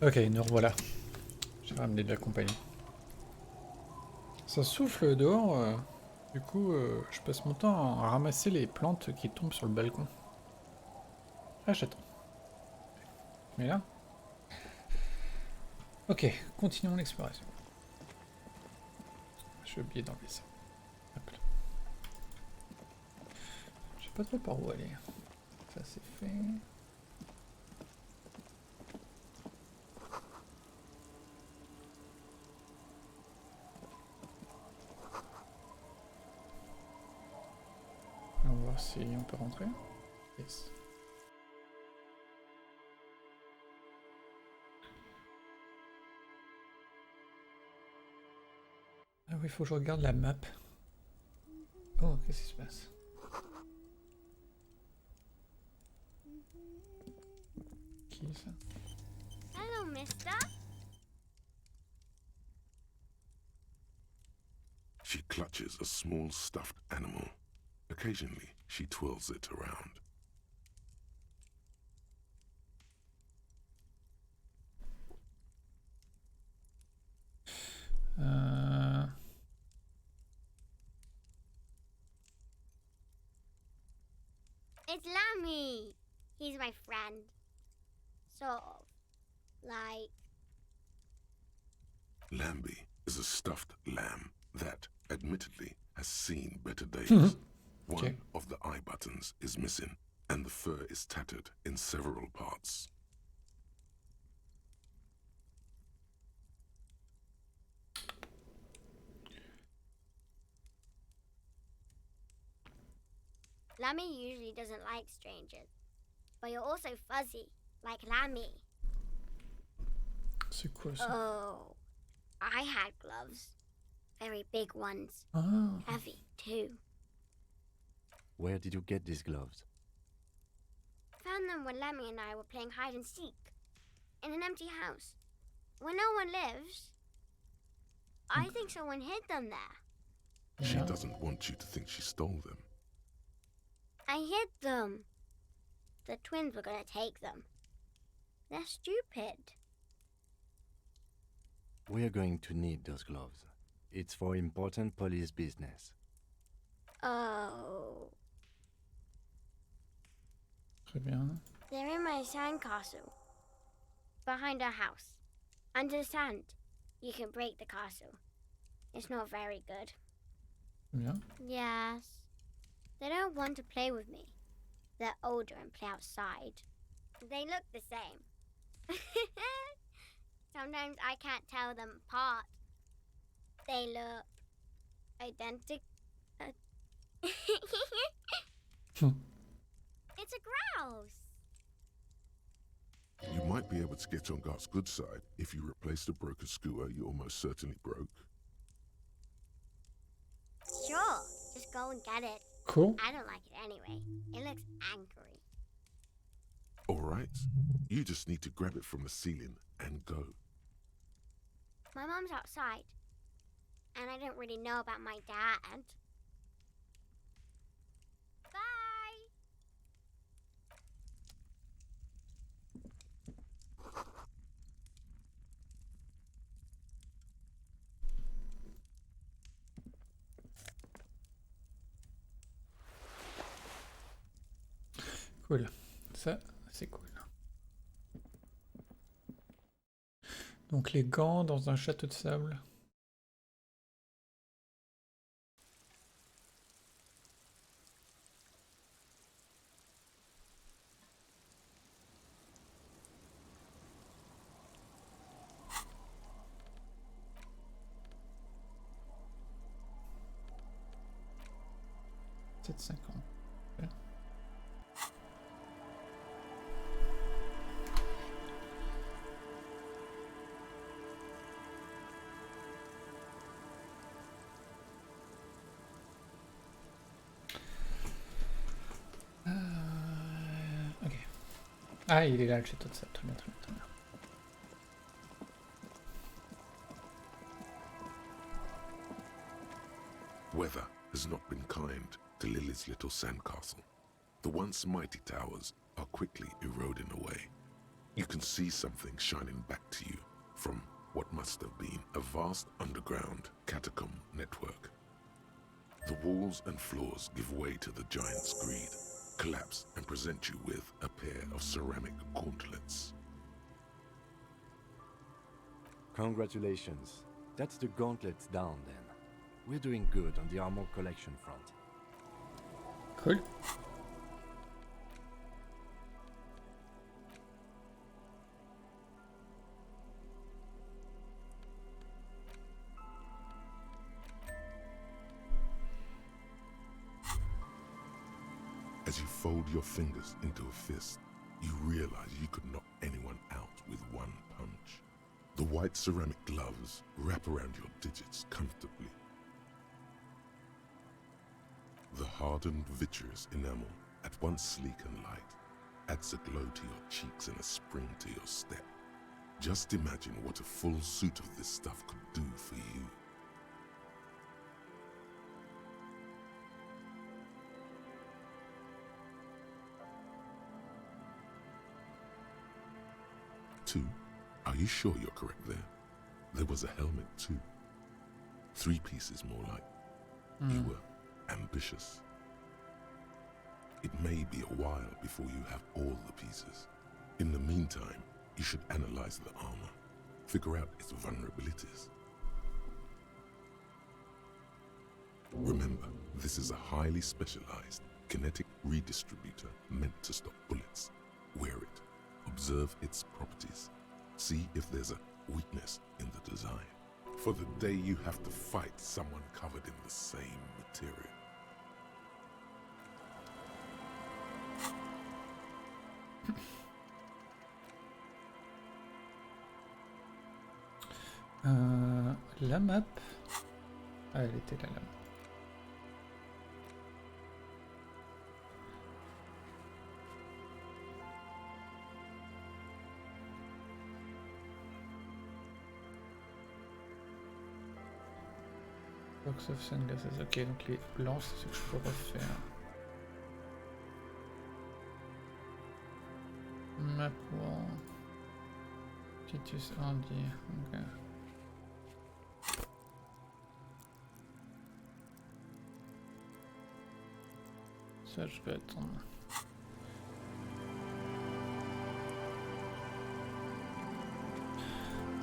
Ok, nous revoilà. J'ai ramené de la compagnie. Ça souffle dehors. Du coup, je passe mon temps à ramasser les plantes qui tombent sur le balcon. Ah, j'attends. Mais là. Ok, continuons l'exploration. J'ai oublié d'enlever ça. Hop là. Je sais pas trop par où aller. Ça c'est fait. On va voir si on peut rentrer. Yes. Ah oui, il faut que je regarde la map. Oh, qu'est-ce qui se passe? Qui est ça? Hello, mister. She clutches a small stuffed animal. Occasionally, she twirls it around. Euh... It's Lammy. He's my friend. Sort of. Like, Lambie is a stuffed lamb that, admittedly, has seen better days. Okay. One of the eye buttons is missing, and the fur is tattered in several parts. Lammy usually doesn't like strangers. But you're also fuzzy, like Lammy. C'est quoi ça? Oh, I had gloves. Very big ones. Ah. Heavy, too. Where did you get these gloves? Found them when Lemmy and I were playing hide and seek. In an empty house. Where no one lives. I think someone hid them there. She Yeah. doesn't want you to think she stole them. I hid them. The twins were gonna take them. They're stupid. We're going to need those gloves. It's for important police business. Oh. Très bien. They're in my sandcastle. Behind our house. Under the sand. You can break the castle. It's not very good. Bien. Yes. They don't want to play with me. They're older and play outside. They look the same. Sometimes I can't tell them apart. They look identical. It's a grouse. You might be able to get on Gart's good side if you replace the broken scooter you almost certainly broke. Sure, just go and get it. Cool. I don't like it anyway. It looks angry. All right, you just need to grab it from the ceiling and go. My mom's outside, and I don't really know about my dad. Bye! Cool. Ça, c'est cool. Donc les gants dans un château de sable. Peut-être 50. Ouais. Ok. Ah, il est là le château de sable. Très bien, très bien, très bien. Weather has not been kind to Lily's little sandcastle. The once mighty towers are quickly eroding away. You can see something shining back to you from what must have been a vast underground catacomb network. The walls and floors give way to the giant's greed, collapse and present you with a pair of ceramic gauntlets. Congratulations. That's the gauntlets down then. We're doing good on the armor collection front. Cool. As you fold your fingers into a fist, you realize you could knock anyone out with one punch. The white ceramic gloves wrap around your digits comfortably. The hardened vitreous enamel, at once sleek and light, adds a glow to your cheeks and a spring to your step. Just imagine what a full suit of this stuff could do for you. Two? Are you sure you're correct there? There was a helmet too. 3 pieces more like. You were ambitious. It may be a while before you have all the pieces. In the meantime, you should analyze the armor, figure out its vulnerabilities. Remember, this is a highly specialized kinetic redistributor meant to stop bullets. Wear it. Observe its properties. See if there's a weakness in the design. For the day you have to fight someone covered in the same material. La map. Ah, elle était là, là. Box of sunglasses. Ok, donc les blancs, c'est ce que je pourrais faire. Map wall. Titus Andy. Ok. Ça, je vais attendre.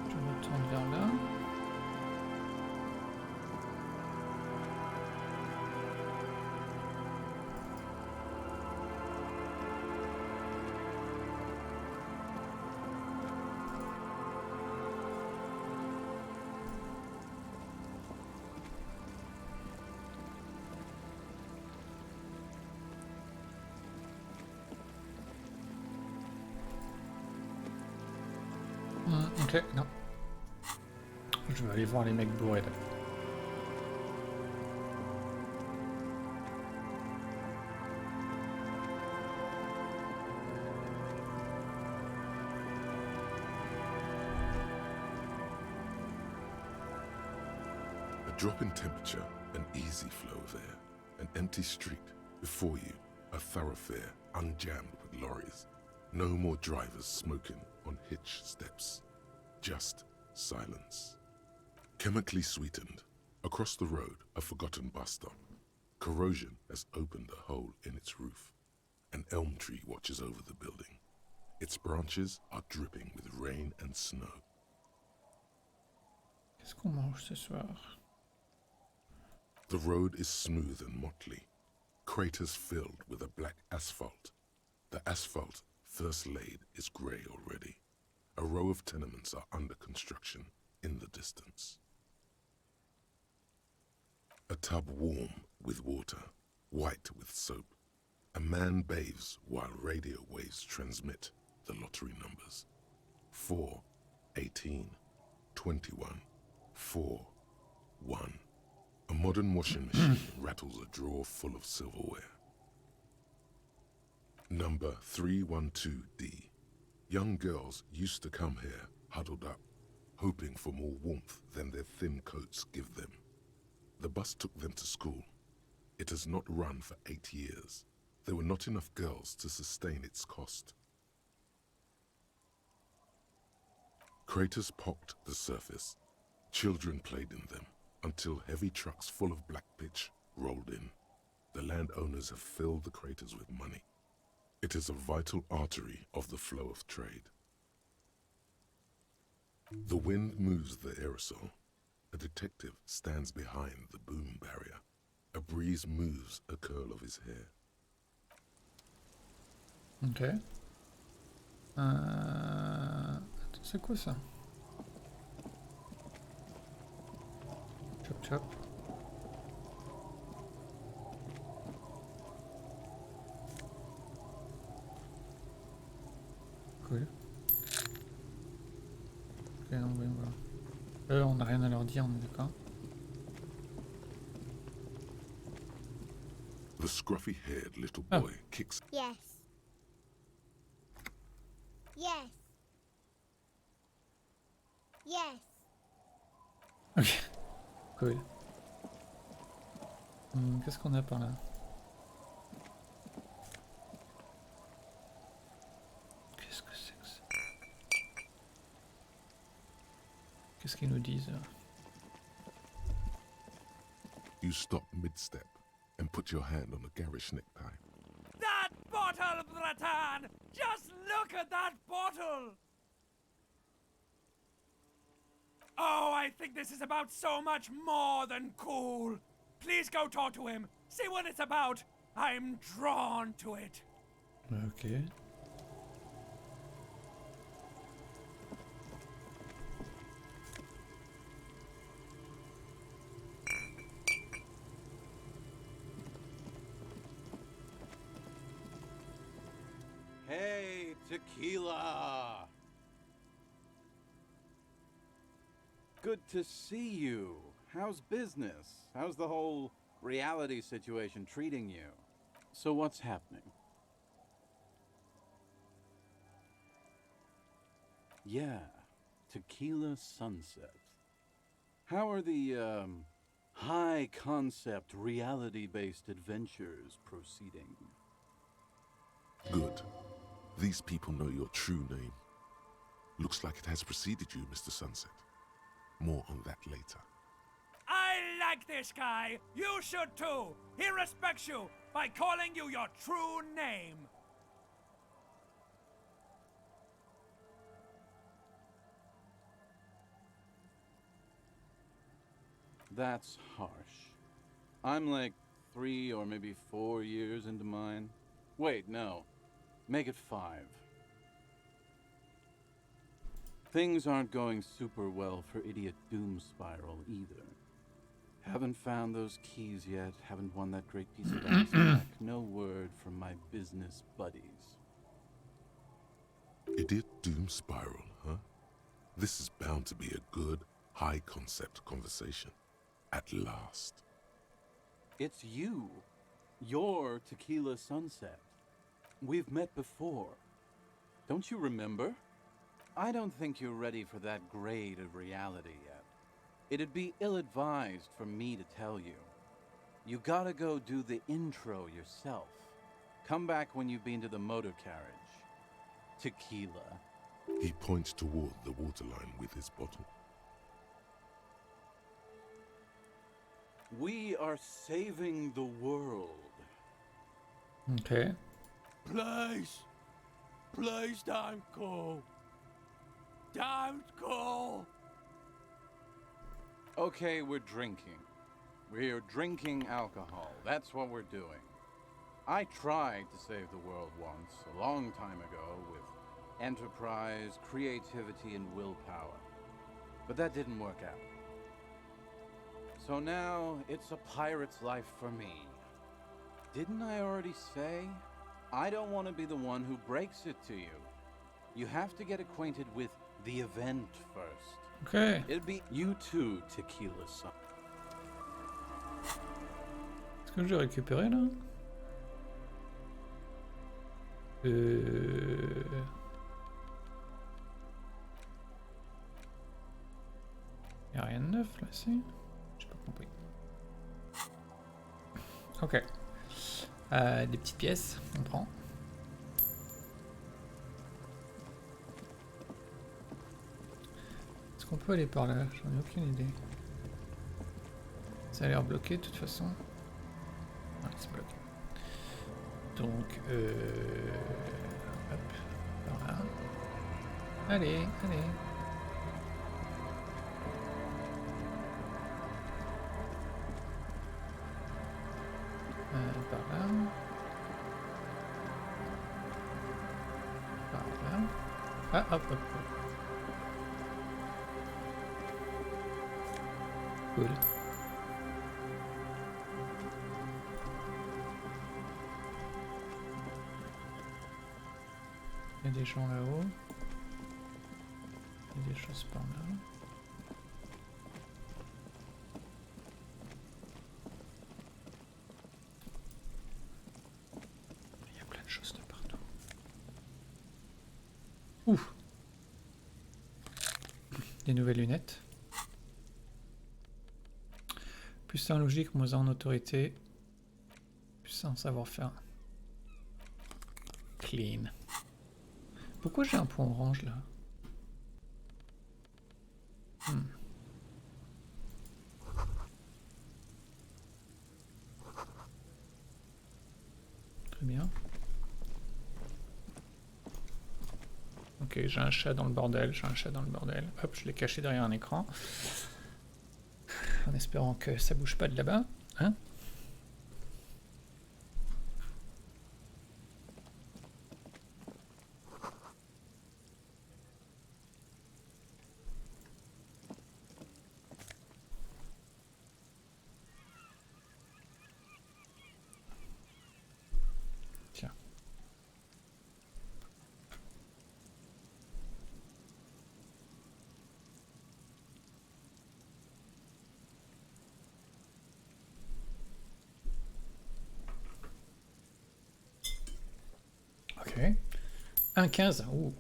Je me tourne vers là. Ok, non. Je vais aller voir les mecs bourrés là. A drop in temperature, an easy flow there, an empty street. Before you, a thoroughfare unjammed with lorries. No more drivers smoking on hitch steps. Just silence. Chemically sweetened. Across the road, a forgotten bus stop. Corrosion has opened a hole in its roof. An elm tree watches over the building. Its branches are dripping with rain and snow. Qu'est-ce qu'on mange ce soir? The road is smooth and motley. Craters filled with a black asphalt. The asphalt, first laid, is grey already. A row of tenements are under construction in the distance. A tub warm with water, white with soap. A man bathes while radio waves transmit the lottery numbers. 4, 18, 21, 4, 1. A modern washing machine rattles a drawer full of silverware. Number 312D. Young girls used to come here, huddled up, hoping for more warmth than their thin coats give them. The bus took them to school. It has not run for 8 years. There were not enough girls to sustain its cost. Craters pocked the surface. Children played in them until heavy trucks full of black pitch rolled in. The landowners have filled the craters with money. It is a vital artery of the flow of trade. The wind moves the aerosol. A detective stands behind the boom barrier. A breeze moves a curl of his hair. Ok. Attends, c'est quoi ça? Chop chop. Cool. Ok, donc voyons voir. On n'a rien à leur dire, on est d'accord. The scruffy-haired little boy kicks. Yes. Yes. Yes. Ok. Cool. Qu'est-ce qu'on a par là? Qu'est-ce que c'est que ça? Qu'est-ce qu'ils nous disent? You stop mid-step and put your hand on a garish necktie. That bottle, Bratan! Just look at that bottle! Oh, I think this is about so much more than cool. Please go talk to him. See what it's about. I'm drawn to it. Ok. Hey, tequila! Good to see you. How's business? How's the whole reality situation treating you? So what's happening? Yeah, Tequila Sunset. How are the, high-concept, reality-based adventures proceeding? Good. These people know your true name. Looks like it has preceded you, Mr. Sunset. More on that later. I like this guy. You should too. He respects you by calling you your true name. That's harsh. I'm like 3 or maybe 4 years into mine. Wait, no. Make it 5. Things aren't going super well for Idiot Doom Spiral either. Haven't found those keys yet, haven't won that great piece of ass back. No word from my business buddies. Idiot Doom Spiral, huh? This is bound to be a good, high-concept conversation. At last. It's you. You're Tequila Sunset. We've met before. Don't you remember? I don't think you're ready for that grade of reality yet. It'd be ill-advised for me to tell you. You gotta go do the intro yourself. Come back when you've been to the motor carriage. Tequila. He points toward the waterline with his bottle. We are saving the world. Ok. Please. Please don't go. Don't go. Okay, we're drinking. We're drinking alcohol. That's what we're doing. I tried to save the world once, a long time ago, with enterprise, creativity, and willpower. But that didn't work out. So now, it's a pirate's life for me. Didn't I already say? I don't want to be the one who breaks it to you. You have to get acquainted with the event first. Ok. It'd be you too, Tequila Sun. Est-ce que j'ai récupéré là? Y'a rien de neuf là, si? J'ai pas compris. Ok. Des petites pièces, on prend. qu'on peut aller par là? J'en ai aucune idée. Ça a l'air bloqué de toute façon. Ouais, c'est bloqué. Donc, hop, par là. Allez, allez. Par là. Par là. Ah, hop, hop, hop. Cool. Il y a des gens là-haut. Il y a des choses par là. Il y a plein de choses de partout. Ouf! Des nouvelles lunettes. Plus 1 en logique, moins 1 en autorité. Plus 1 en savoir-faire. Clean. Pourquoi j'ai un point orange là? Très bien. Ok, j'ai un chat dans le bordel, j'ai un chat dans le bordel. Hop, je l'ai caché derrière un écran. En espérant que ça bouge pas de là-bas. Hein? Tiens. Ok. 1,15. Ouh.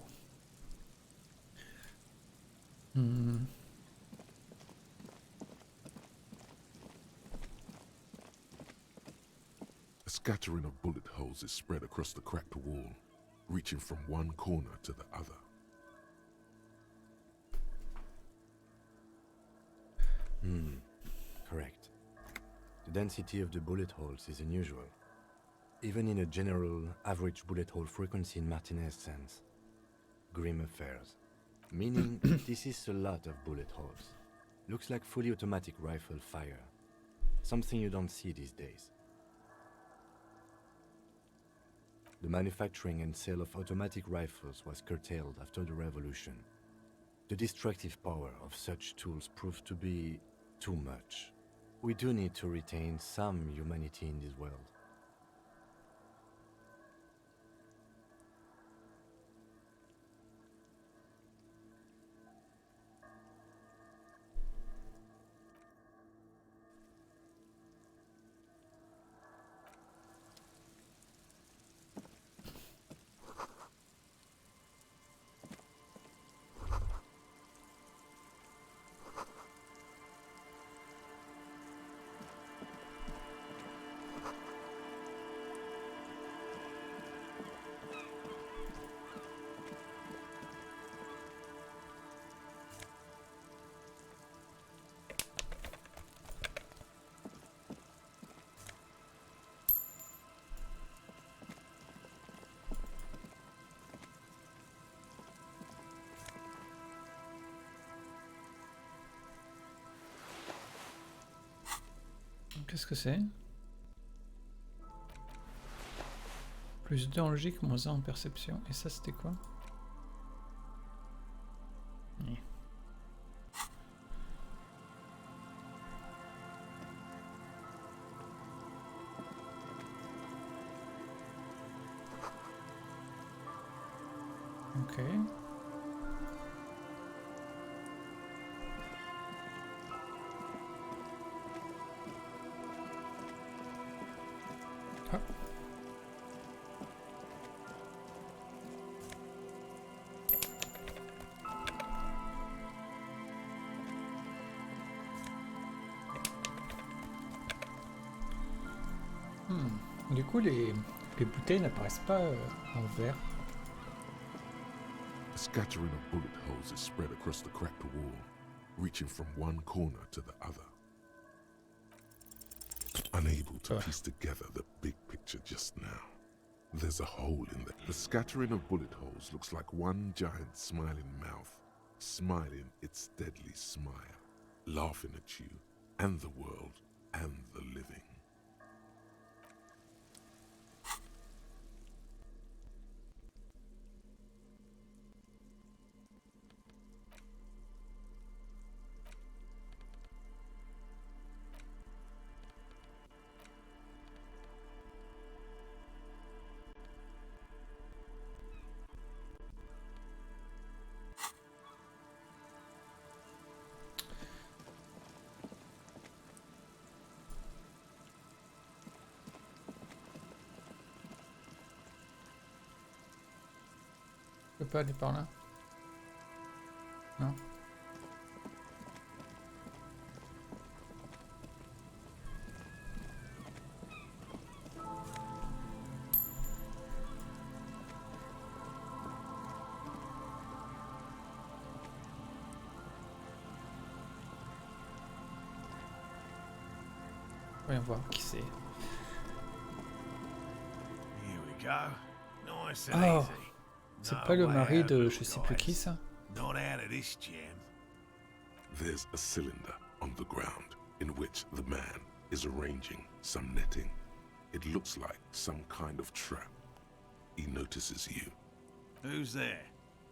A scattering of bullet holes is spread across the cracked wall, reaching from one corner to the other. Correct. The density of the bullet holes is unusual. Even in a general average bullet hole frequency in Martinez sense. Grim affairs. Meaning this is a lot of bullet holes. Looks like fully automatic rifle fire. Something you don't see these days. The manufacturing and sale of automatic rifles was curtailed after the revolution. The destructive power of such tools proved to be too much. We do need to retain some humanity in this world. Qu'est-ce que c'est? Plus 2 en logique, moins 1 en perception. Et ça, c'était quoi? Oui. Ok. Ah. Du coup, les bouteilles n'apparaissent pas en vert. A scattering of bullet holes is spread across the cracked wall, reaching from one corner to the other. Unable to piece together the big picture just now. There's a hole in there. The scattering of bullet holes looks like one giant smiling mouth, smiling its deadly smile, laughing at you and the world and the living. Je peux aller par là? Non? Voyons voir qui c'est. Here we go. Nice and Oh, easy. c'est No pas le way mari out, de little je sais plus qui guys. ça? Not out of this jam. There's a cylinder on the ground in which the man is arranging some netting. It looks like some kind of trap. He notices you. Who's there?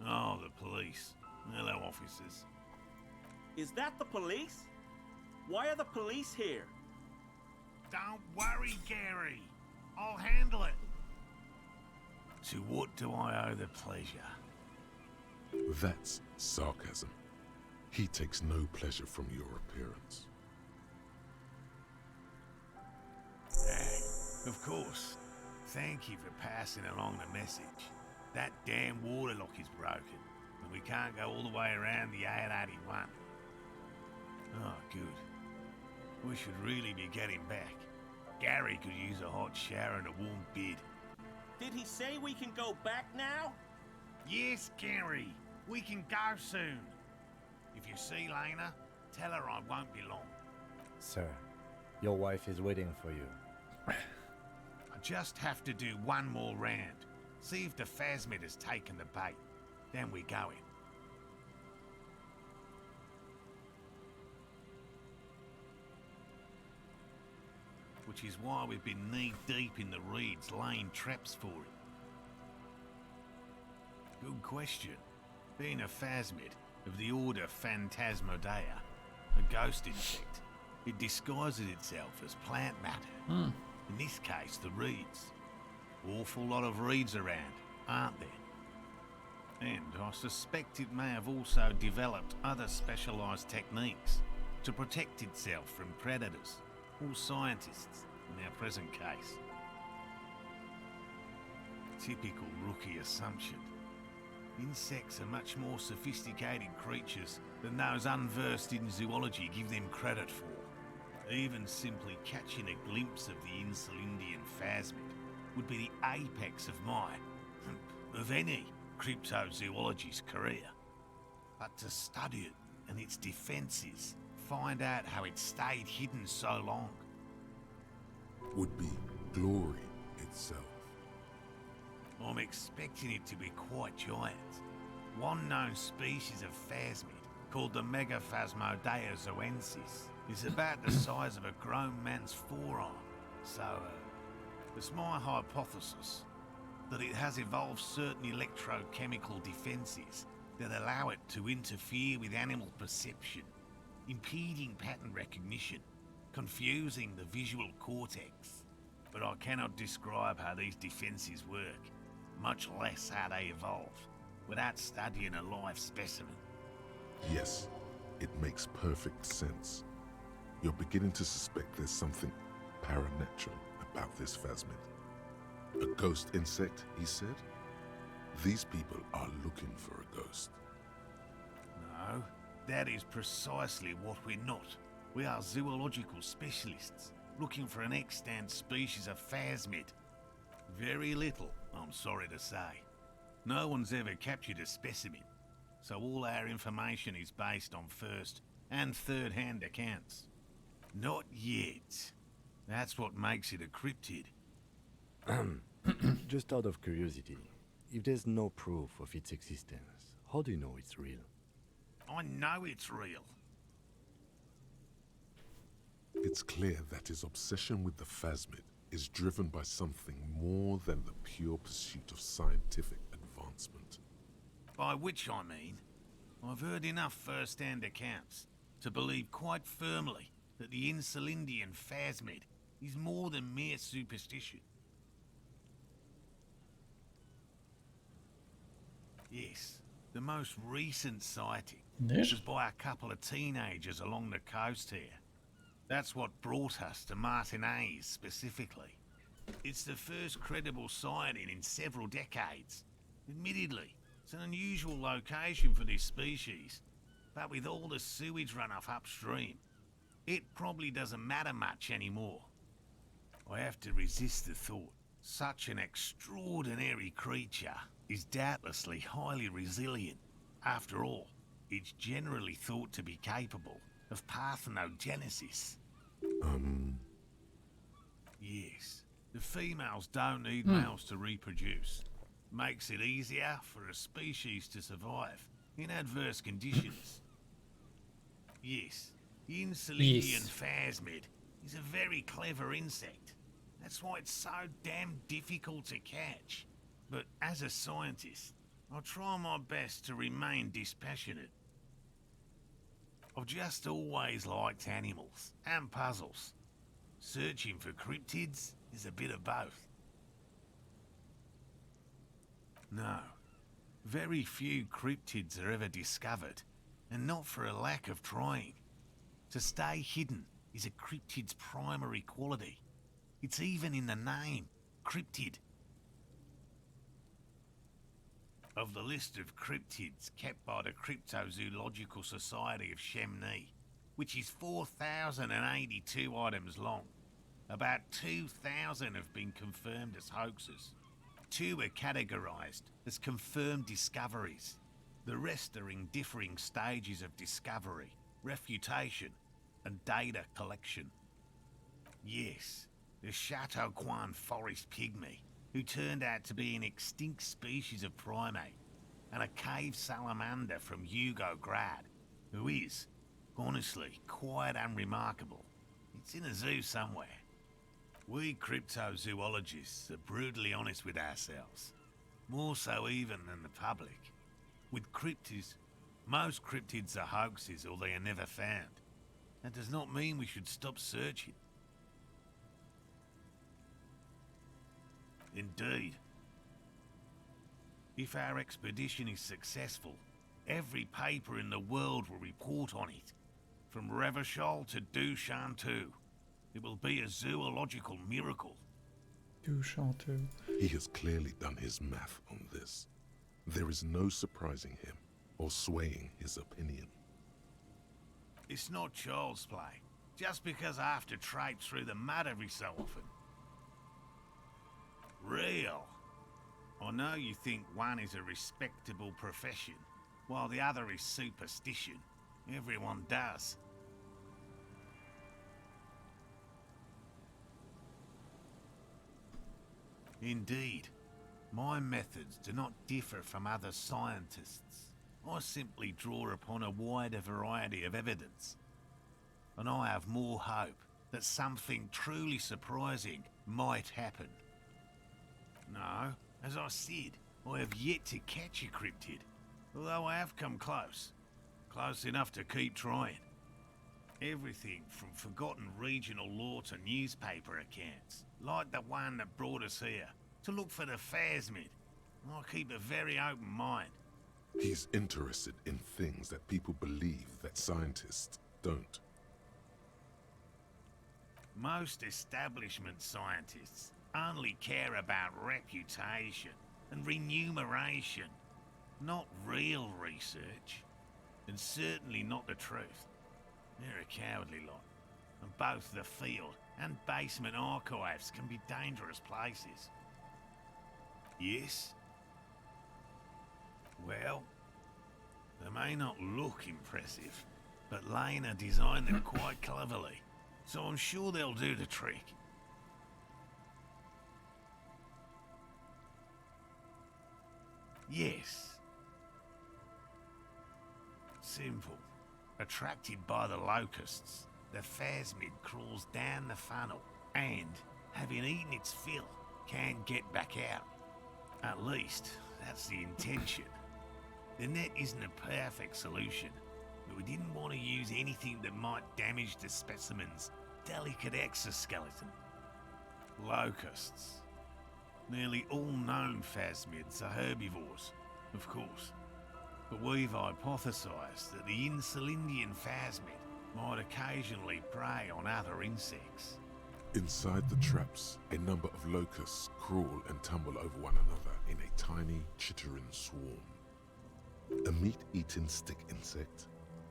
Oh, the police. Hello, officers. Is that the police? Why are the police here? Don't worry, Gary. I'll handle it. To what do I owe the pleasure? That's sarcasm. He takes no pleasure from your appearance. Of course. Thank you for passing along the message. That damn water lock is broken, and we can't go all the way around the 881. Oh, good. We should really be getting back. Gary could use a hot shower and a warm bed. Did he say we can go back now? Yes, Gary. We can go soon. If you see Lena, tell her I won't be long. Sir, your wife is waiting for you. I just have to do one more round. See if the phasmid has taken the bait. Then we go in. Which is why we've been knee-deep in the reeds laying traps for it. Good question. Being a phasmid of the order Phantasmodea, a ghost insect, it disguises itself as plant matter. In this case, the reeds. Awful lot of reeds around, aren't there? And I suspect it may have also developed other specialised techniques to protect itself from predators, or scientists in our present case. Typical rookie assumption. Insects are much more sophisticated creatures than those unversed in zoology give them credit for. Even simply catching a glimpse of the Insulindian phasmid would be the apex of my, of any, cryptozoologist's career. But to study it and its defences, find out how it stayed hidden so long. Would be glory itself. I'm expecting it to be quite giant. One known species of phasmid, called the Megaphasmodea zoensis, is about the size of a grown man's forearm. So, it's my hypothesis that it has evolved certain electrochemical defences that allow it to interfere with animal perception, impeding pattern recognition, confusing the visual cortex. But I cannot describe how these defences work, much less how they evolved, without studying a live specimen. Yes, it makes perfect sense. You're beginning to suspect there's something paranatural about this phasmid. A ghost insect, he said? These people are looking for a ghost. No, that is precisely what we're not. We are zoological specialists, looking for an extant species of phasmid. Very little, I'm sorry to say. No one's ever captured a specimen, so all our information is based on first and third-hand accounts. Not yet. That's what makes it a cryptid. Just out of curiosity, if there's no proof of its existence, how do you know it's real? I know it's real. It's clear that his obsession with the phasmid is driven by something more than the pure pursuit of scientific advancement. By which I mean, I've heard enough first-hand accounts to believe quite firmly that the Insulindian phasmid is more than mere superstition. Yes, the most recent sighting Yes. was by a couple of teenagers along the coast here. That's what brought us to Martinez specifically. It's the first credible sighting in several decades. Admittedly, it's an unusual location for this species, but with all the sewage runoff upstream, it probably doesn't matter much anymore. I have to resist the thought such an extraordinary creature is doubtlessly highly resilient. After all, it's generally thought to be capable of parthenogenesis. Yes, the females don't need males to reproduce. Makes it easier for a species to survive in adverse conditions. Yes, the Insulindian phasmid is a very clever insect. That's why it's so damn difficult to catch. But as a scientist, I'll try my best to remain dispassionate. I've just always liked animals and puzzles. Searching for cryptids is a bit of both. No, very few cryptids are ever discovered, and not for a lack of trying. To stay hidden is a cryptid's primary quality. It's even in the name, cryptid. Of the list of cryptids kept by the Cryptozoological Society of Chemney, which is 4,082 items long, about 2,000 have been confirmed as hoaxes. 2 are categorized as confirmed discoveries. The rest are in differing stages of discovery, refutation, and data collection. Yes, the Chateauquan forest pygmy, who turned out to be an extinct species of primate, and a cave salamander from Yugograd, who is, honestly, quite unremarkable. It's in a zoo somewhere. We cryptozoologists are brutally honest with ourselves, more so even than the public. With cryptids, most cryptids are hoaxes or they are never found. That does not mean we should stop searching. Indeed. If our expedition is successful, every paper in the world will report on it. From Revachol to Duchanteau. It will be a zoological miracle. Duchanteau. He has clearly done his math on this. There is no surprising him or swaying his opinion. It's not child's play, just because I have to traipse through the mud every so often. Real. I know you think one is a respectable profession, while the other is superstition. Everyone does. Indeed, my methods do not differ from other scientists. I simply draw upon a wider variety of evidence. And I have more hope that something truly surprising might happen. No, as I said, I have yet to catch a cryptid, although I have come close. Close enough to keep trying. Everything from forgotten regional lore to newspaper accounts, like the one that brought us here, to look for the phasmid. I keep a very open mind. He's interested in things that people believe that scientists don't. Most establishment scientists only care about reputation and remuneration, not real research, and certainly not the truth. They're a cowardly lot, and both the field and basement archives can be dangerous places. Yes? Well, they may not look impressive, but Lena designed them quite cleverly, so I'm sure they'll do the trick. Yes. Simple. Attracted by the locusts, the phasmid crawls down the funnel and, having eaten its fill, can't get back out. At least, that's the intention. The net isn't a perfect solution, but we didn't want to use anything that might damage the specimen's delicate exoskeleton. Locusts. Nearly all known phasmids are herbivores, of course. But we've hypothesized that the Insulindian phasmid might occasionally prey on other insects. Inside the traps, a number of locusts crawl and tumble over one another in a tiny, chittering swarm. A meat-eating stick insect?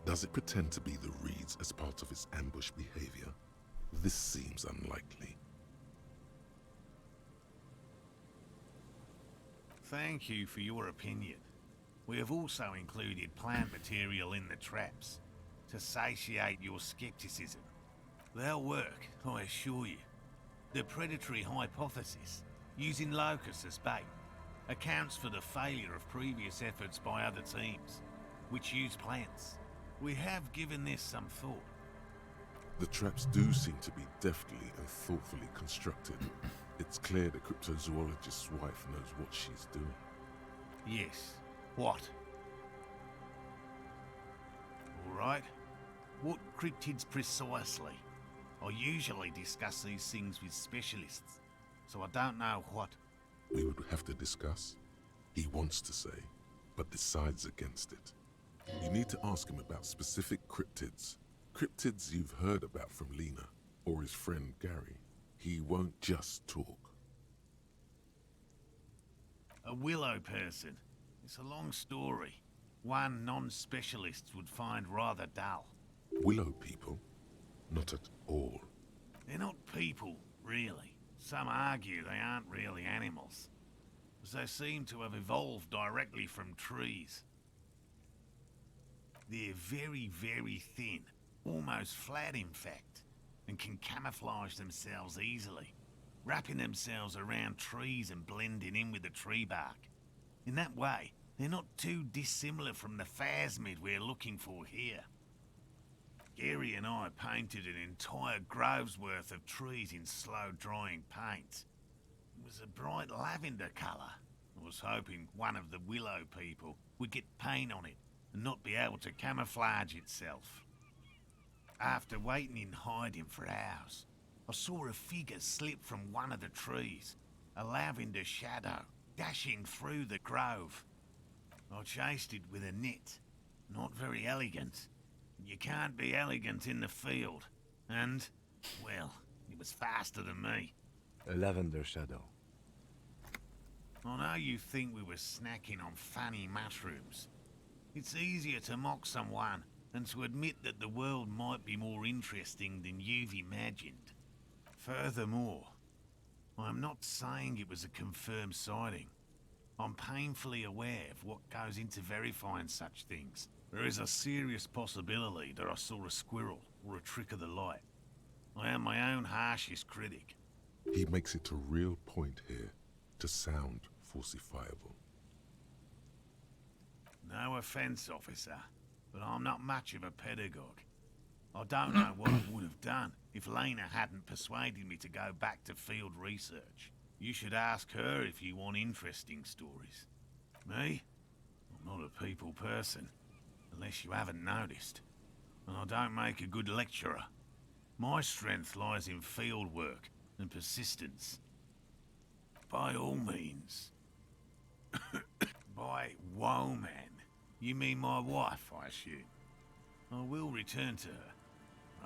Does it pretend to be the reeds as part of its ambush behavior? This seems unlikely. Thank you for your opinion. We have also included plant material in the traps to satiate your skepticism. They'll work, I assure you. The predatory hypothesis, using locusts as bait, accounts for the failure of previous efforts by other teams, which use plants. We have given this some thought. The traps do seem to be deftly and thoughtfully constructed. It's clear the cryptozoologist's wife knows what she's doing. Yes. What? All right. What cryptids precisely? I usually discuss these things with specialists, so I don't know what. We would have to discuss. He wants to say, but decides against it. You need to ask him about specific cryptids. Cryptids you've heard about from Lena, or his friend Gary. He won't just talk. A willow person. It's a long story. One non-specialist would find rather dull. Willow people? Not at all. They're not people, really. Some argue they aren't really animals, as they seem to have evolved directly from trees. They're very, very thin, almost flat in fact, and can camouflage themselves easily, wrapping themselves around trees and blending in with the tree bark. In that way, they're not too dissimilar from the phasmid we're looking for here. Gary and I painted an entire grove's worth of trees in slow-drying paint. It was a bright lavender colour. I was hoping one of the willow people would get paint on it and not be able to camouflage itself. After waiting in hiding for hours, I saw a figure slip from one of the trees, a lavender shadow, dashing through the grove. I chased it with a net. Not very elegant. You can't be elegant in the field. And, well, it was faster than me. A lavender shadow. I know you think we were snacking on funny mushrooms. It's easier to mock someone than to admit that the world might be more interesting than you've imagined. Furthermore, I'm not saying it was a confirmed sighting. I'm painfully aware of what goes into verifying such things. There is a serious possibility that I saw a squirrel or a trick of the light. I am my own harshest critic. He makes it a real point here to sound falsifiable. No offence, officer, but I'm not much of a pedagogue. I don't know what I would have done if Lena hadn't persuaded me to go back to field research. You should ask her if you want interesting stories. Me? I'm not a people person, unless you haven't noticed. And I don't make a good lecturer. My strength lies in field work and persistence. By all means. By woman, you mean my wife, I assume? I will return to her.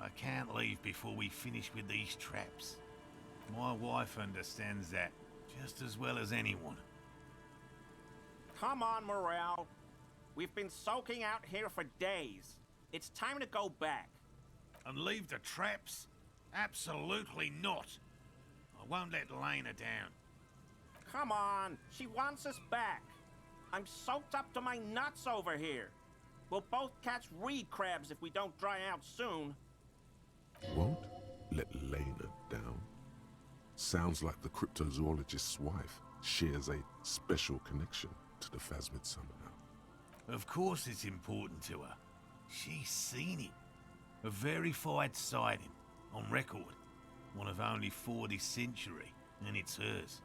I can't leave before we finish with these traps. My wife understands that just as well as anyone. Come on, Morale. We've been soaking out here for days. It's time to go back. And leave the traps? Absolutely not. I won't let Lena down. Come on, she wants us back. I'm soaked up to my nuts over here. We'll both catch reed crabs if we don't dry out soon. Won't let Lena down? Sounds like the cryptozoologist's wife shares a special connection to the Phasmid somehow. Of course it's important to her. She's seen it. A verified sighting, on record. One of only 4 this century, and it's hers.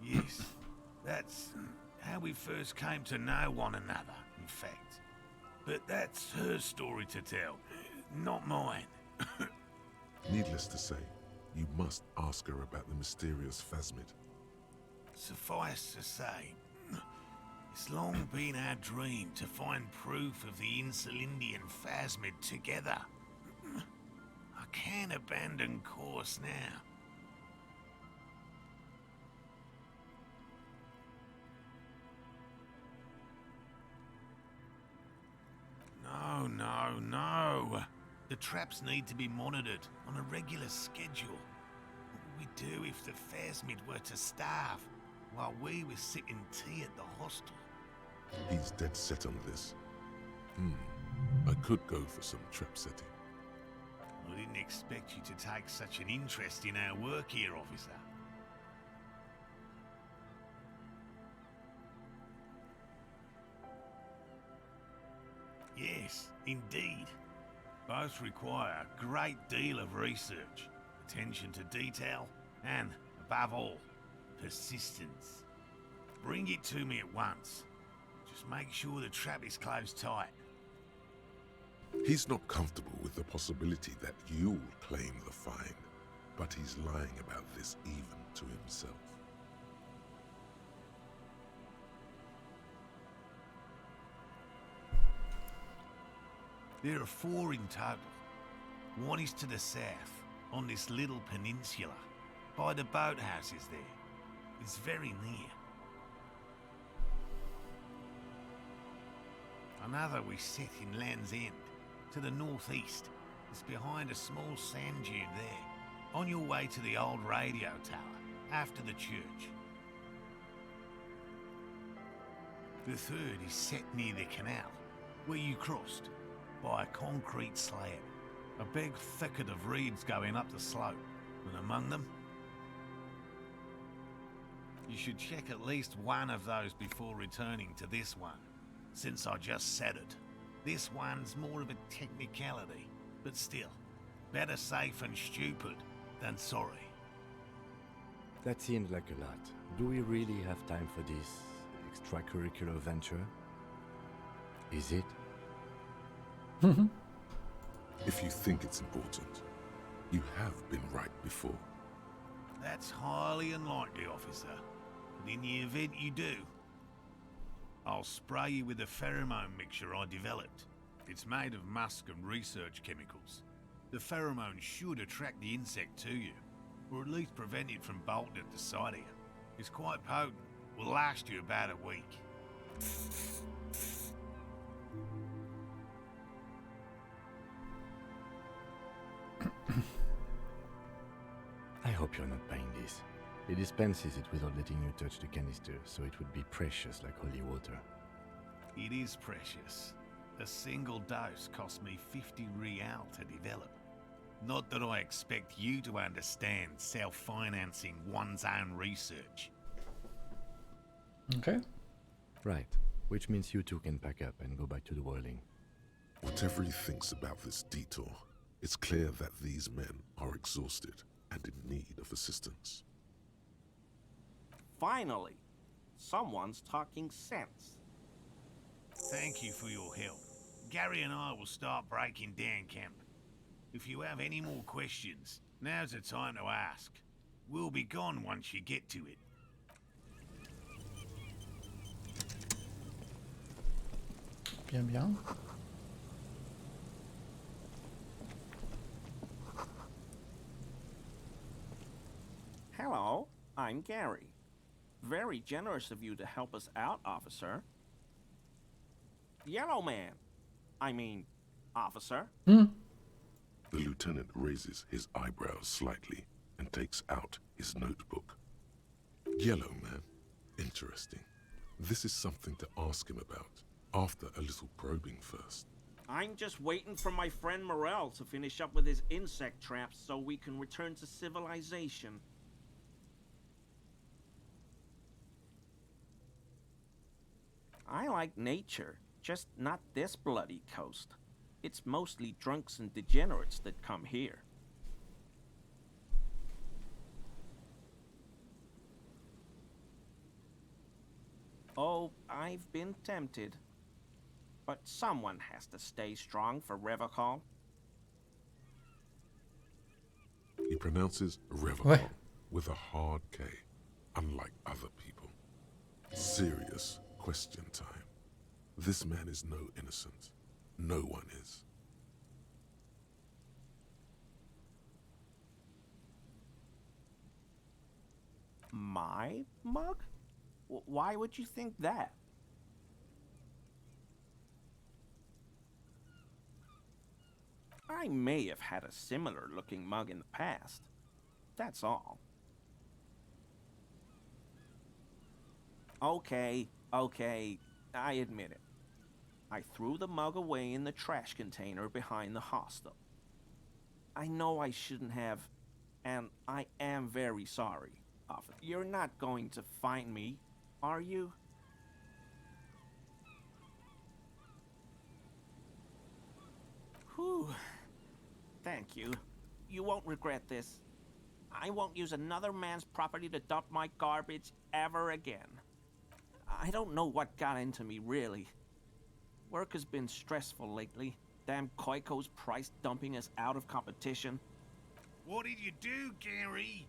Yes, that's how we first came to know one another, in fact. But that's her story to tell, not mine. Needless to say, you must ask her about the mysterious Phasmid. Suffice to say, it's long been our dream to find proof of the Insulindian Phasmid together. I can't abandon course now. No. The traps need to be monitored on a regular schedule. What would we do if the Phasmid were to starve while we were sipping tea at the hostel? He's dead set on this. I could go for some trap setting. I didn't expect you to take such an interest in our work here, officer. Yes, indeed. Both require a great deal of research, attention to detail, and, above all, persistence. Bring it to me at once. Just make sure the trap is closed tight. He's not comfortable with the possibility that you'll claim the find, but he's lying about this even to himself. There are 4 in total. One is to the south, on this little peninsula, by the boathouses there. It's very near. Another we set in Land's End, to the northeast. It's behind a small sand dune there, on your way to the old radio tower, after the church. The third is set near the canal, where you crossed, by a concrete slab. A big thicket of reeds going up the slope, and among them... You should check at least one of those before returning to this one, since I just said it. This one's more of a technicality, but still, better safe and stupid than sorry. That seems like a lot. Do we really have time for this extracurricular venture? Is it? If you think it's important, you have been right before. That's highly unlikely, officer. But in the event you do, I'll spray you with a pheromone mixture I developed. It's made of musk and research chemicals. The pheromone should attract the insect to you, or at least prevent it from bolting at the sight of you. It's quite potent. Will last you about a week. I hope you're not buying this. It dispenses it without letting you touch the canister, so it would be precious like holy water. It is precious. A single dose cost me 50 real to develop. Not that I expect you to understand self-financing one's own research. Okay. Right. Which means you two can pack up and go back to the whirling. Whatever he thinks about this detour, it's clear that these men are exhausted and in need of assistance. Finally, someone's talking sense. Thank you for your help. Gary and I will start breaking down camp. If you have any more questions, now's the time to ask. We'll be gone once you get to it. Bien, bien. Hello, I'm Gary. Very generous of you to help us out, officer. Yellow man. I mean, officer. The lieutenant raises his eyebrows slightly and takes out his notebook. Yellow man. Interesting. This is something to ask him about. After a little probing first. I'm just waiting for my friend Morel to finish up with his insect traps so we can return to civilization. I like nature, just not this bloody coast. It's mostly drunks and degenerates that come here. Oh, I've been tempted. But someone has to stay strong for Revocall. He pronounces Revocall Ouais. with a hard K, unlike other people. Serious question time. This man is no innocent. No one is. My mug? Why would you think that? I may have had a similar looking mug in the past. That's all. Okay, I admit it. I threw the mug away in the trash container behind the hostel. I know I shouldn't have, and I am very sorry. You're not going to find me, are you? Whew. Thank you. You won't regret this. I won't use another man's property to dump my garbage ever again. I don't know what got into me, really. Work has been stressful lately. Damn Koiko's price dumping us out of competition. What did you do, Gary?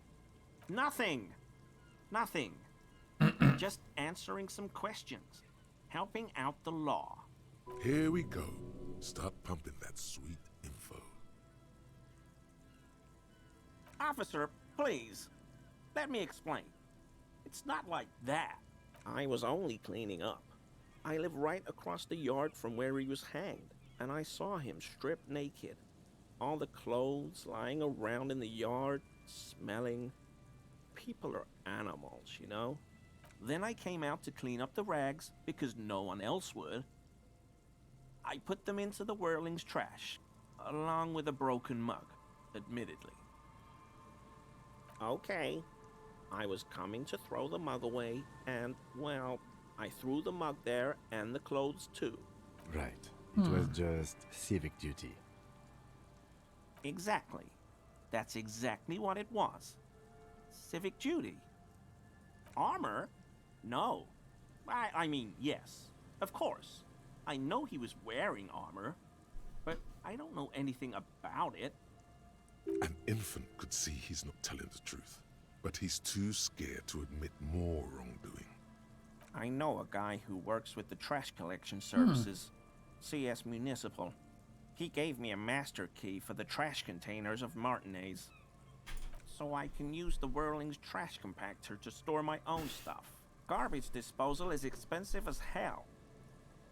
Nothing. Just answering some questions. Helping out the law. Here we go. Start pumping that sweet info. Officer, please. Let me explain. It's not like that. I was only cleaning up. I live right across the yard from where he was hanged, and I saw him stripped naked. All the clothes lying around in the yard, smelling. People are animals, you know? Then I came out to clean up the rags because no one else would. I put them into the whirling's trash, along with a broken mug, admittedly. Okay, I was coming to throw the mug away, and, well, I threw the mug there and the clothes too. Right. It was just civic duty. Exactly. That's exactly what it was. Civic duty. Armor? No. I mean, yes. Of course. I know he was wearing armor, but I don't know anything about it. An infant could see he's not telling the truth, but he's too scared to admit more wrongdoing. I know a guy who works with the trash collection services, CS Municipal. He gave me a master key for the trash containers of Martinez, so I can use the Whirling's trash compactor to store my own stuff. Garbage disposal is expensive as hell.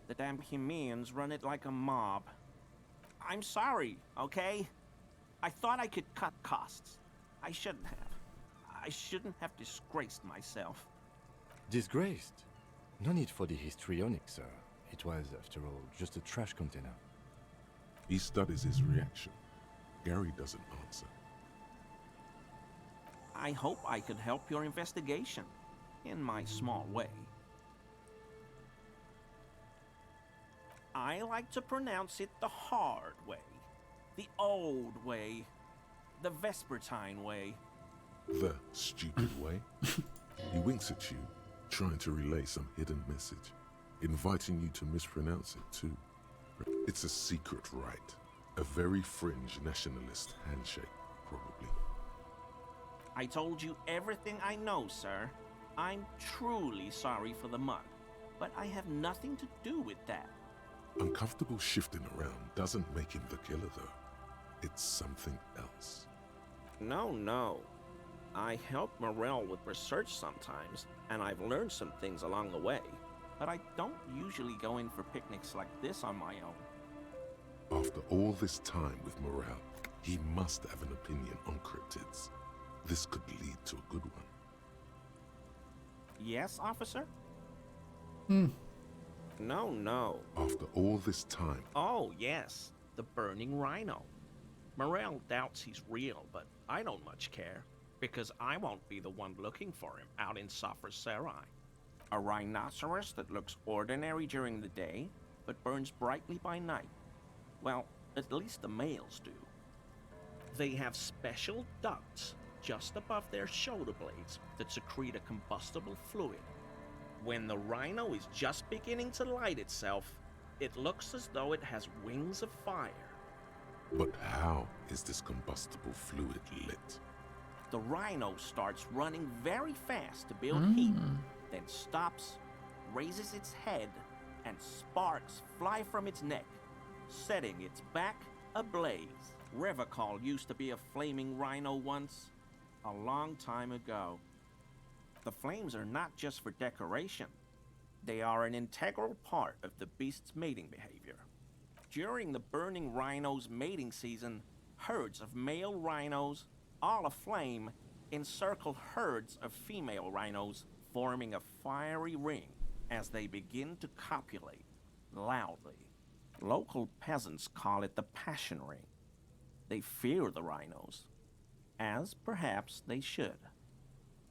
The damn Bohemians run it like a mob. I'm sorry, okay? I thought I could cut costs. I shouldn't have. I shouldn't have disgraced myself. Disgraced? No need for the histrionic, sir. It was, after all, just a trash container. He studies his reaction. Gary doesn't answer. I hope I could help your investigation, in my small way. I like to pronounce it the hard way, the old way, the Vespertine way. The stupid way. He winks at you, trying to relay some hidden message, inviting you to mispronounce it too. It's a secret rite, a very fringe nationalist handshake, probably. I told you everything I know, sir. I'm truly sorry for the mug, but I have nothing to do with that. Uncomfortable shifting around doesn't make him the killer, though. It's something else. No. I help Morel with research sometimes, and I've learned some things along the way. But I don't usually go in for picnics like this on my own. After all this time with Morel, he must have an opinion on cryptids. This could lead to a good one. Yes, officer? No. After all this time, Oh, yes, the burning rhino. Morel doubts he's real, but I don't much care, because I won't be the one looking for him out in Safra Serai. A rhinoceros that looks ordinary during the day, but burns brightly by night. Well, at least the males do. They have special ducts just above their shoulder blades that secrete a combustible fluid. When the rhino is just beginning to light itself, it looks as though it has wings of fire. but how is this combustible fluid lit? The rhino starts running very fast to build heat, then stops, raises its head, and sparks fly from its neck, setting its back ablaze. Revacol used to be a flaming rhino once, a long time ago. The flames are not just for decoration. They are an integral part of the beast's mating behavior. During the burning rhino's mating season, herds of male rhinos, all aflame, encircle herds of female rhinos, forming a fiery ring as they begin to copulate loudly. Local peasants call it the passion ring. They fear the rhinos, as perhaps they should.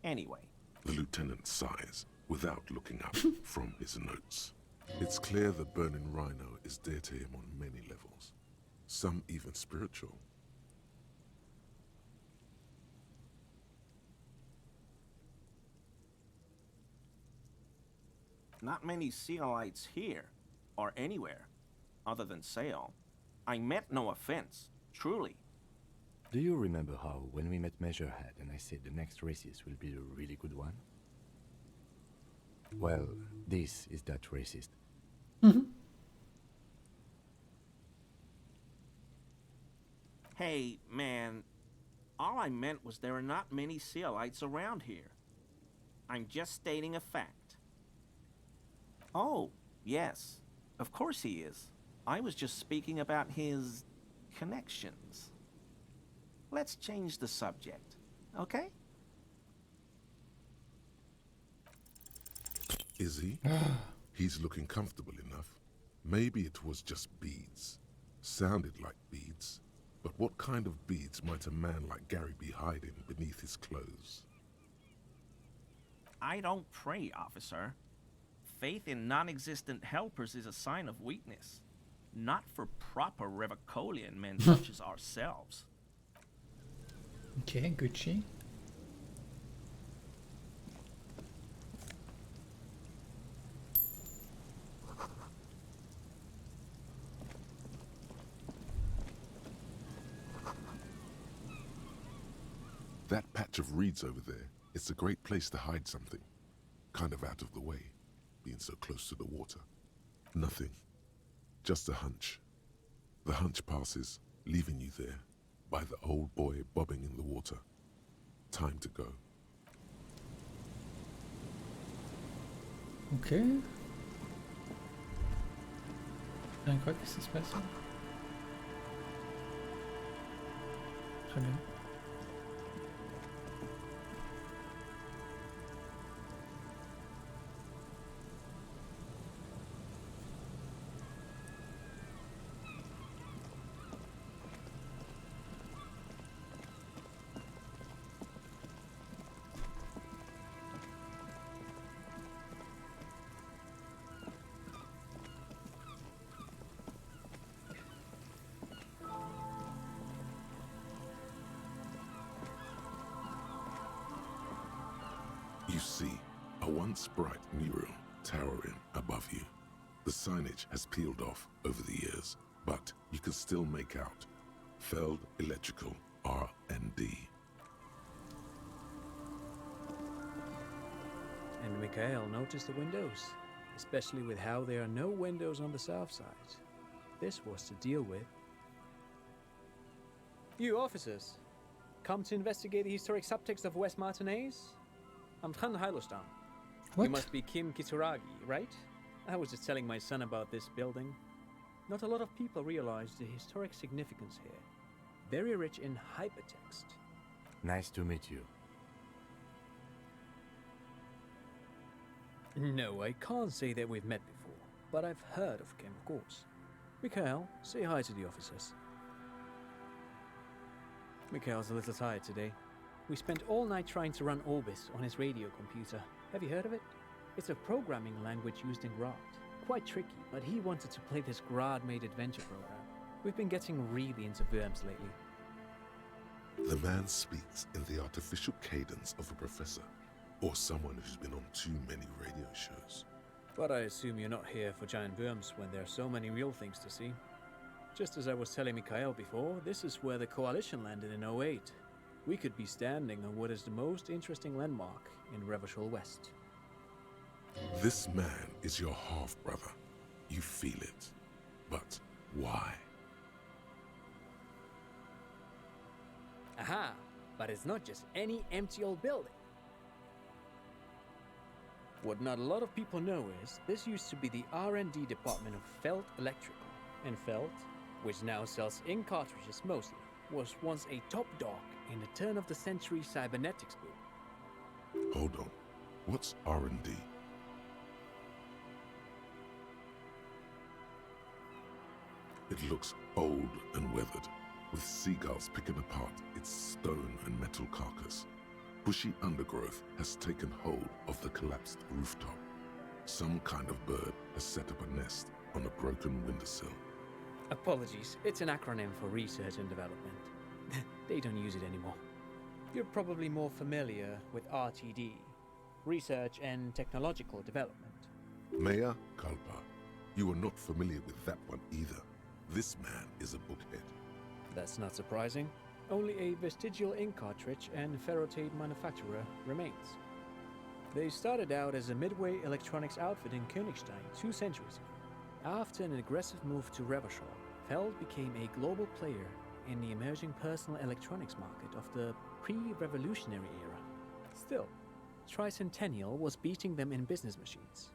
Anyway. The lieutenant sighs without looking up from his notes. It's clear the burning rhino is dear to him on many levels, some even spiritual. Not many Sealites here, or anywhere, other than Sail. I meant no offense, truly. Do you remember how, when we met Measurehead and I said the next races will be a really good one? Well, this is that racist. Hey, man, all I meant was there are not many Sealites around here. I'm just stating a fact. Oh, yes, of course he is. I was just speaking about his connections. Let's change the subject, okay? Is he? He's looking comfortable enough. Maybe it was just beads. Sounded like beads. But what kind of beads might a man like Gary be hiding beneath his clothes? I don't pray, officer. Faith in non-existent helpers is a sign of weakness. Not for proper Revacolian men such as ourselves. Okay, Gucci. That patch of reeds over there, it's a great place to hide something. Kind of out of the way, being so close to the water. Nothing. Just a hunch. The hunch passes, leaving you there, by the old boy bobbing in the water. Time to go. Ok. Quoi, qu'est-ce qui se passe là? Très bien. You see a once bright mural towering above you. The signage has peeled off over the years, but you can still make out Feld Electrical R&D. And Mikhail noticed the windows, especially with how there are no windows on the south side. This was to deal with. You officers, come to investigate the historic subtext of West Martinez? I'm Tran Hailostam. What? You must be Kim Kituragi, right? I was just telling my son about this building. Not a lot of people realize the historic significance here. Very rich in hypertext. Nice to meet you. No, I can't say that we've met before. but I've heard of him, of course. Mikhail, say hi to the officers. Mikhail's a little tired today. We spent all night trying to run Orbis on his radio computer. Have you heard of it? It's a programming language used in Grad. Quite tricky, but he wanted to play this Grad-made adventure program. We've been getting really into Worms lately. The man speaks in the artificial cadence of a professor, or someone who's been on too many radio shows. But I assume you're not here for giant worms when there are so many real things to see. Just as I was telling Mikhail before, this is where the Coalition landed in '08. We could be standing on what is the most interesting landmark in Revachol West. This man is your half-brother. You feel it. But why? Aha! But it's not just any empty old building. What not a lot of people know is, this used to be the R&D department of Feld Electrical. And Feld, which now sells ink cartridges mostly, was once a top dog in the turn-of-the-century cybernetics boom. Hold on. What's R&D? It looks old and weathered, with seagulls picking apart its stone and metal carcass. Bushy undergrowth has taken hold of the collapsed rooftop. Some kind of bird has set up a nest on a broken windowsill. Apologies, it's an acronym for research and development. They don't use it anymore. You're probably more familiar with RTD, Research and Technological Development. Mea culpa. You are not familiar with that one either. This man is a bookhead. That's not surprising. Only a vestigial ink cartridge and ferrotape manufacturer remains. They started out as a midway electronics outfit in Königstein 2 centuries ago. After an aggressive move to Revachol, Feld became a global player in the emerging personal electronics market of the pre-revolutionary era. Still, Tricentennial was beating them in business machines.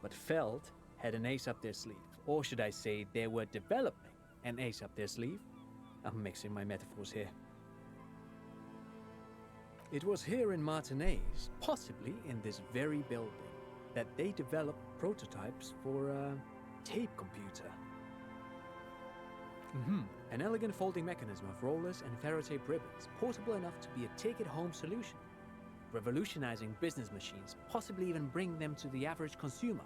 But Feld had an ace up their sleeve. Or should I say, they were developing an ace up their sleeve? I'm mixing my metaphors here. It was here in Martinez, possibly in this very building, that they developed prototypes for a tape computer. An elegant folding mechanism of rollers and ferrotape ribbons, portable enough to be a take-it-home solution, revolutionizing business machines, possibly even bring them to the average consumer,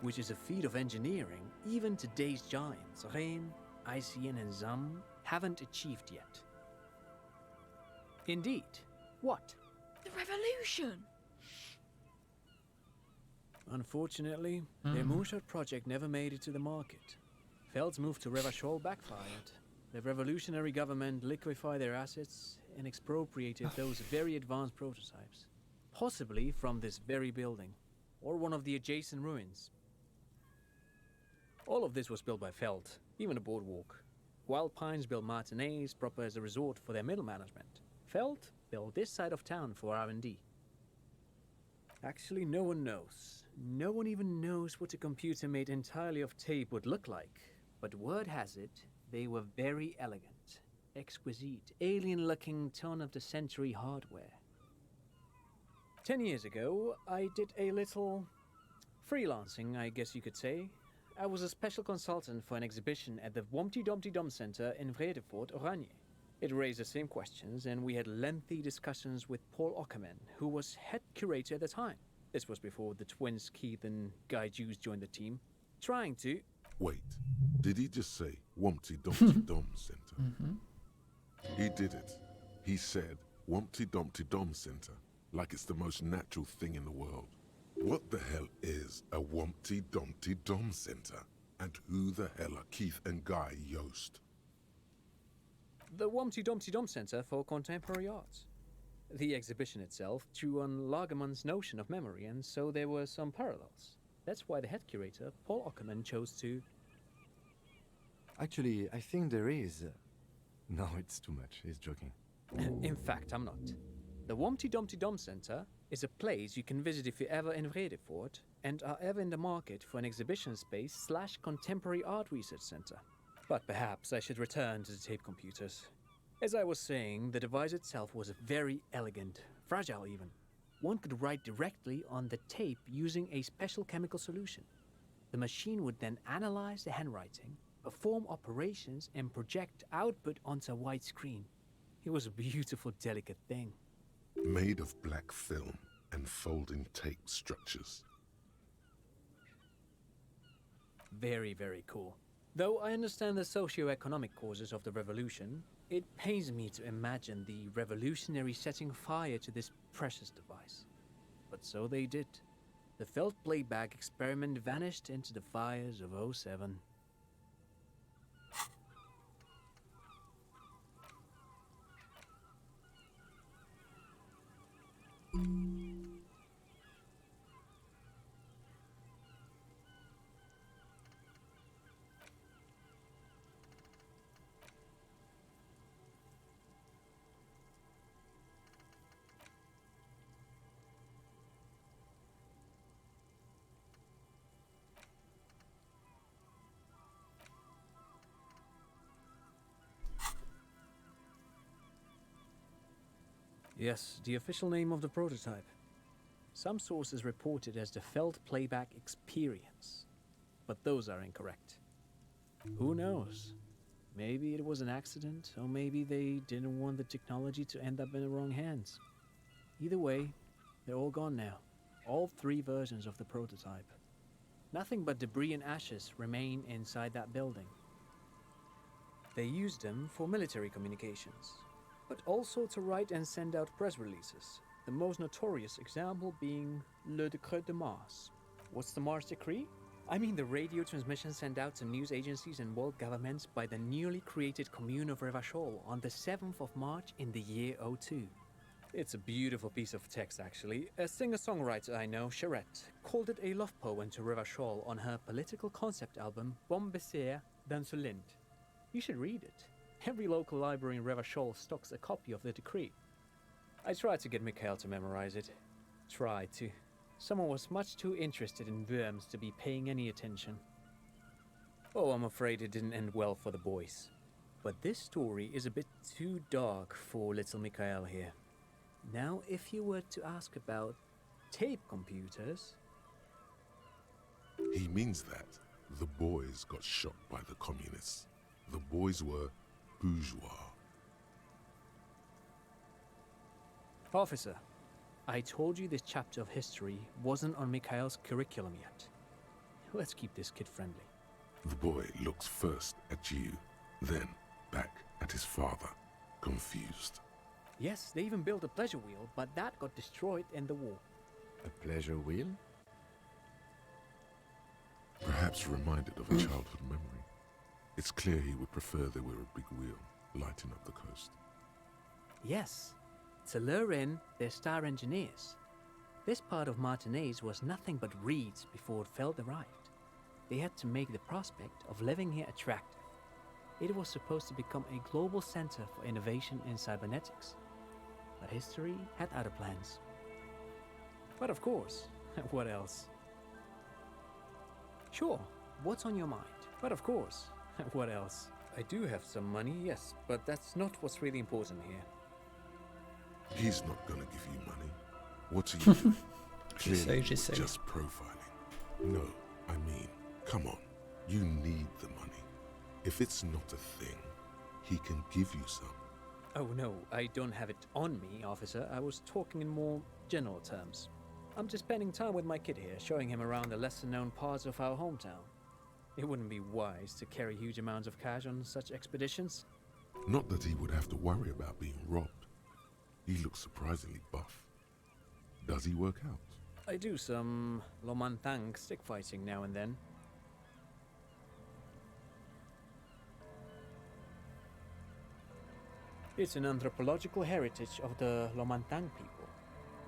which is a feat of engineering even today's giants, Rhein, ICN and ZAM, haven't achieved yet. Indeed. What? The revolution! Unfortunately, their moonshot project never made it to the market. Feld's move to Revachol backfired. The revolutionary government liquefied their assets and expropriated those very advanced prototypes, possibly from this very building, or one of the adjacent ruins. All of this was built by Feld, even the boardwalk. Wild Pines built Martinez proper as a resort for their middle management. Feld built this side of town for R&D. Actually, no one knows. No one even knows what a computer made entirely of tape would look like. But word has it, they were very elegant, exquisite, alien-looking turn-of-the-century hardware. 10 years ago, I did a little freelancing, I guess you could say. I was a special consultant for an exhibition at the Womty Dumpty Dum Center in Vredefort, Oranje. It raised the same questions, and we had lengthy discussions with Paul Ockerman, who was head curator at the time. This was before the twins Keith and Guy Jews joined the team, trying to... Wait, did he just say Wumpty Dumpty Dum Center? He did it. He said Wumpty Dumpty Dum Center, like it's the most natural thing in the world. What the hell is a Wumpty Dumpty Dum Center? And who the hell are Keith and Guy Yost? The Wumpty Dumpty Dum Center for Contemporary Arts. The exhibition itself drew on Lagerman's notion of memory, and so there were some parallels. That's why the head curator, Paul Ockerman, chose to... Actually, I think there is. No, it's too much. He's joking. In fact, I'm not. The Wumpty Dumpty Dum Center is a place you can visit if you're ever in Vredefort and are ever in the market for an exhibition space / contemporary art research center. But perhaps I should return to the tape computers. As I was saying, the device itself was very elegant, fragile even. One could write directly on the tape using a special chemical solution. The machine would then analyze the handwriting, perform operations, and project output onto a white screen. It was a beautiful, delicate thing. Made of black film and folding tape structures. Very, very cool. Though I understand the socio-economic causes of the revolution, it pains me to imagine the revolutionary setting fire to this precious device. But so they did. The felt playback experiment vanished into the fires of '07. Yes, the official name of the prototype. Some sources report it as the Felt Playback Experience, but those are incorrect. Who knows? Maybe it was an accident, or maybe they didn't want the technology to end up in the wrong hands. Either way, they're all gone now. All 3 versions of the prototype. Nothing but debris and ashes remain inside that building. They used them for military communications, but also to write and send out press releases, the most notorious example being Le Décret de Mars. What's the Mars Decree? I mean the radio transmission sent out to news agencies and world governments by the newly created commune of Revachol on the 7th of March in the year '02. It's a beautiful piece of text, actually. A singer-songwriter I know, Charette, called it a love poem to Revachol on her political concept album, Bon Baiser dans ce Lind. You should read it. Every local library in Revachol stocks a copy of the decree. I tried to get Mikhail to memorize it. Tried to. Someone was much too interested in worms to be paying any attention. Oh, I'm afraid it didn't end well for the boys. But this story is a bit too dark for little Mikhail here. Now, if you were to ask about tape computers... He means that the boys got shot by the communists. The boys were bourgeois. Officer, I told you this chapter of history wasn't on Mikhail's curriculum yet. Let's keep this kid friendly. The boy looks first at you, then back at his father, confused. Yes, they even built a pleasure wheel, but that got destroyed in the war. A pleasure wheel? Perhaps reminded of a childhood memory. It's clear he would prefer there were a big wheel lighting up the coast. Yes, to lure in their star engineers. This part of Martinaise was nothing but reeds before Feld arrived. They had to make the prospect of living here attractive. It was supposed to become a global center for innovation in cybernetics. But history had other plans. But of course, what else? Sure, what's on your mind? But of course, what else? I do have some money, yes, but that's not what's really important here. He's not gonna give you money. What are you doing? Clearly J'essaie. just profiling. No, I mean, come on. You need the money. If it's not a thing, he can give you some. Oh no, I don't have it on me, officer. I was talking in more general terms. I'm just spending time with my kid here, showing him around the lesser-known parts of our hometown. It wouldn't be wise to carry huge amounts of cash on such expeditions. Not that he would have to worry about being robbed. He looks surprisingly buff. Does he work out? I do some Lomantang stick fighting now and then. It's an anthropological heritage of the Lomantang people.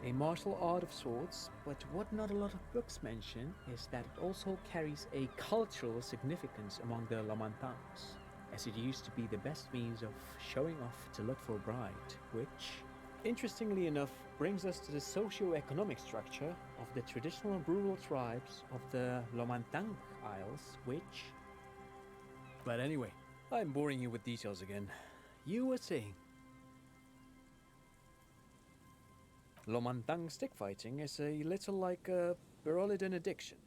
A martial art of sorts, but what not a lot of books mention is that it also carries a cultural significance among the Lomantangs, as it used to be the best means of showing off to look for a bride, which, interestingly enough, brings us to the socio-economic structure of the traditional rural tribes of the Lomantang Isles, which... But anyway, I'm boring you with details again. You were saying... Lomantang stick fighting is a little like a Berolidan addiction.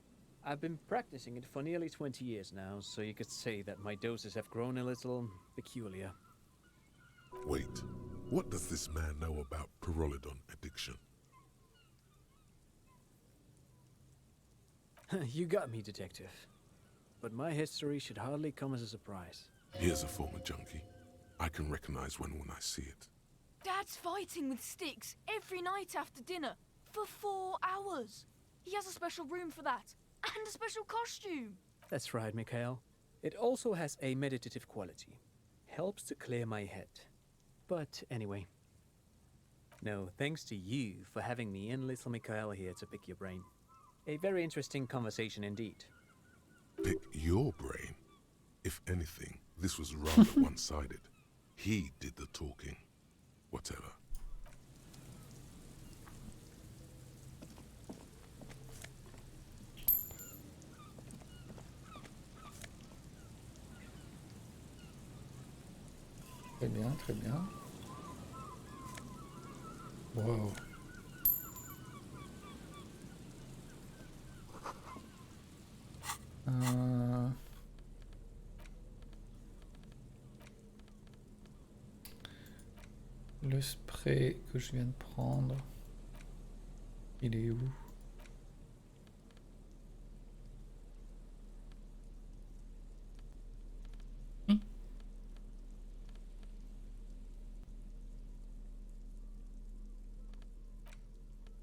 I've been practicing it for nearly 20 years now, so you could say that my doses have grown a little peculiar. Wait, what does this man know about pyrrolidon addiction? You got me, Detective. But my history should hardly come as a surprise. Here's a former junkie. I can recognize when I see it. Dad's fighting with sticks every night after dinner for 4 hours. He has a special room for that, and a special costume. That's right, Mikhail. It also has a meditative quality. Helps to clear my head. But anyway. No, thanks to you for having me and little Mikhail here to pick your brain. A very interesting conversation indeed. Pick your brain? If anything, this was rather one-sided. He did the talking. Whatever. Très bien, très bien. Wow. Le spray que je viens de prendre, il est où?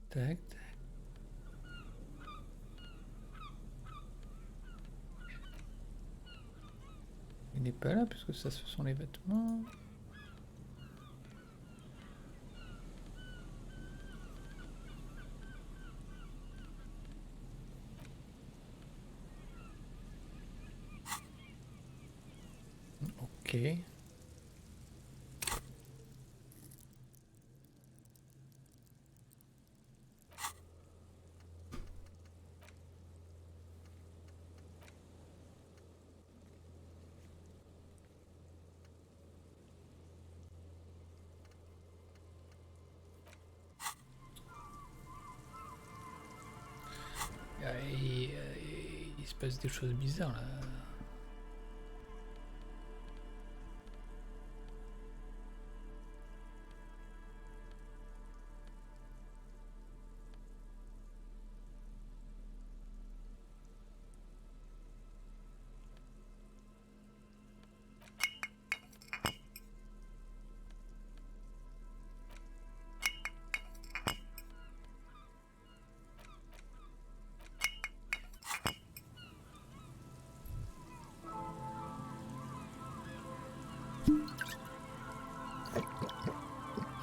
Tac, tac. Il n'est pas là puisque ça ce sont les vêtements. Ok. Il se passe des choses bizarres là.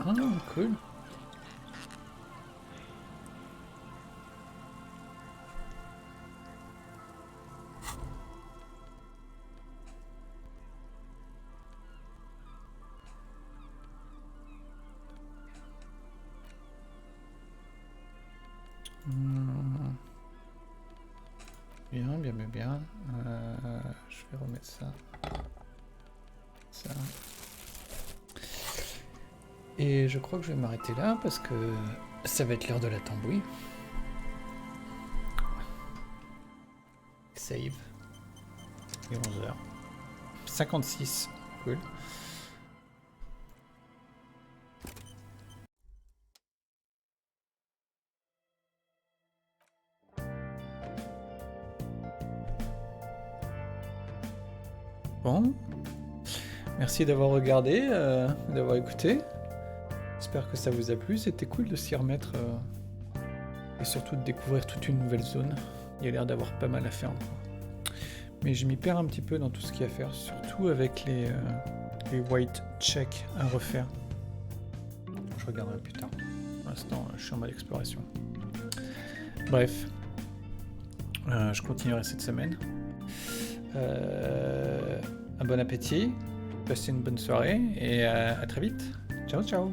Ah, cool. Bien, bien, bien, bien. Je vais remettre ça. Ça. Et je crois que je vais m'arrêter là parce que ça va être l'heure de la tambouille. Save. Et 11h. 56. Cool. Bon. Merci d'avoir regardé, d'avoir écouté. J'espère que ça vous a plu, c'était cool de s'y remettre et surtout de découvrir toute une nouvelle zone. Il y a l'air d'avoir pas mal à faire encore. Mais je m'y perds un petit peu dans tout ce qu'il y a à faire, surtout avec les white checks à refaire. Je regarderai plus tard. Pour l'instant, je suis en mode exploration. Bref, je continuerai cette semaine. Un bon appétit, passez une bonne soirée et à très vite. Ciao ciao.